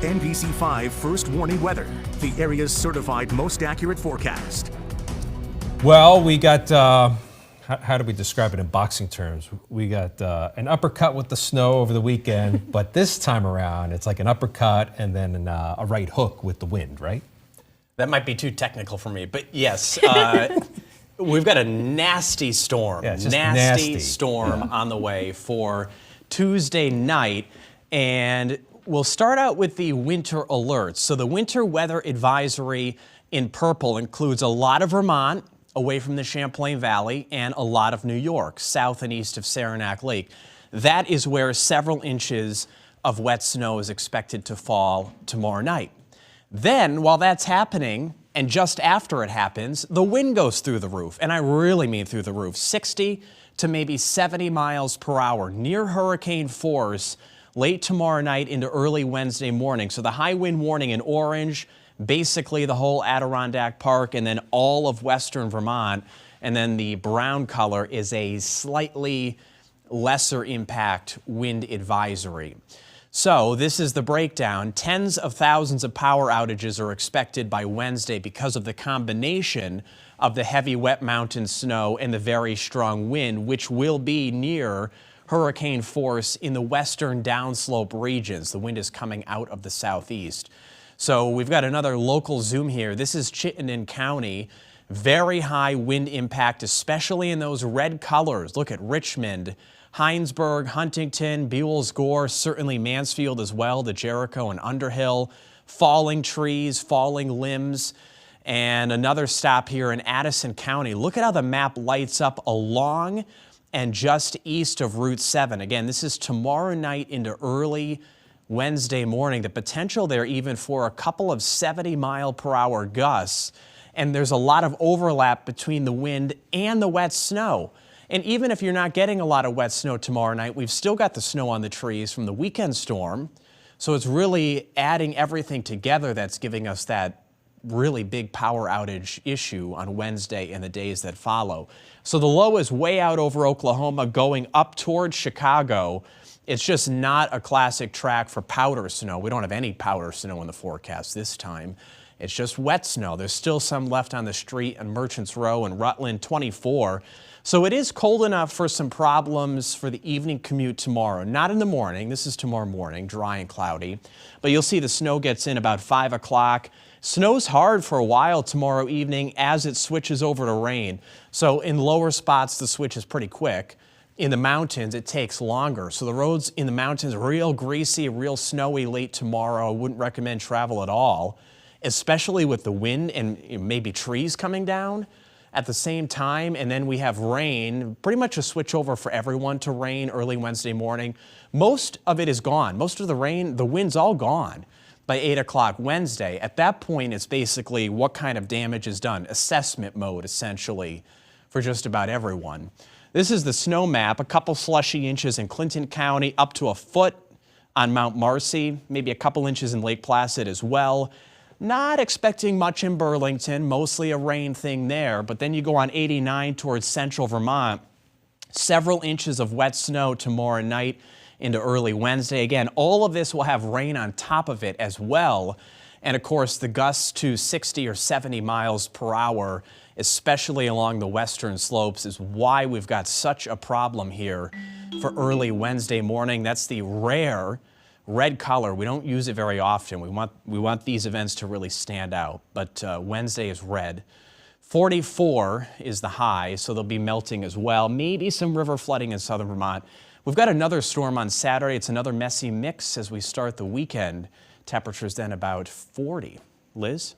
NBC5 First Warning Weather, the area's certified most accurate forecast. Well, we got, how do we describe it in boxing terms? We got an uppercut with the snow over the weekend, but this time around, it's like an uppercut and then a right hook with the wind, right? That might be too technical for me, but yes, we've got a nasty storm, Yeah, it's just nasty nasty. storm on the way for Tuesday night, and we'll start out with the winter alerts. So the winter weather advisory in purple includes a lot of Vermont, away from the Champlain Valley, and a lot of New York, south and east of Saranac Lake. That is where several inches of wet snow is expected to fall tomorrow night. Then, while that's happening, and just after it happens, the wind goes through the roof, and I really mean through the roof, 60 to maybe 70 miles per hour, near hurricane force, late tomorrow night into early Wednesday morning. So the high wind warning in orange, basically the whole Adirondack Park, and then all of western Vermont, and then the brown color is a slightly lesser impact wind advisory. So this is the breakdown. Tens of thousands of power outages are expected by Wednesday because of the combination of the heavy wet mountain snow and the very strong wind, which will be near hurricane force in the western downslope regions. The wind is coming out of the southeast. So we've got another local zoom here. This is Chittenden County. Very high wind impact, especially in those red colors. Look at Richmond, Heinsberg, Huntington, Buell's Gore, certainly Mansfield as well, the Jericho and Underhill, falling trees, falling limbs, and another stop here in Addison County. Look at how the map lights up along and just east of Route 7. Again, this is tomorrow night into early Wednesday morning. The potential there even for a couple of 70-mile-per-hour gusts, and there's a lot of overlap between the wind and the wet snow. And even if you're not getting a lot of wet snow tomorrow night, we've still got the snow on the trees from the weekend storm. So it's really adding everything together that's giving us that really big power outage issue on Wednesday and the days that follow. So the low is way out over Oklahoma, going up towards Chicago. It's just not a classic track for powder snow. We don't have any powder snow in the forecast this time. It's just wet snow. There's still some left on the street on Merchants Row and Rutland, 24. So it is cold enough for some problems for the evening commute tomorrow. Not in the morning. This is tomorrow morning, dry and cloudy. But you'll see the snow gets in about 5 o'clock. Snow's hard for a while tomorrow evening as it switches over to rain. So in lower spots, the switch is pretty quick. In the mountains, it takes longer. So the roads in the mountains, real greasy, real snowy late tomorrow. I wouldn't recommend travel at all, especially with the wind and maybe trees coming down at the same time. And then we have rain, pretty much a switch over for everyone to rain early Wednesday morning. Most of it is gone. Most of the rain, the wind's all gone by 8 o'clock Wednesday. At that point, it's basically what kind of damage is done. Assessment mode, essentially, for just about everyone. This is the snow map, a couple slushy inches in Clinton County, up to a foot on Mount Marcy, maybe a couple inches in Lake Placid as well. Not expecting much in Burlington, mostly a rain thing there, but then you go on 89 towards central Vermont. Several inches of wet snow tomorrow night into early Wednesday. Again, all of this will have rain on top of it as well. And of course, the gusts to 60 or 70 miles per hour, especially along the western slopes, is why we've got such a problem here for early Wednesday morning. That's the rare red color. We don't use it very often. We want these events to really stand out, but Wednesday is red. 44 is the high, so they'll be melting as well. Maybe some river flooding in southern Vermont. We've got another storm on Saturday. It's another messy mix as we start the weekend. Temperatures then about 40. Liz?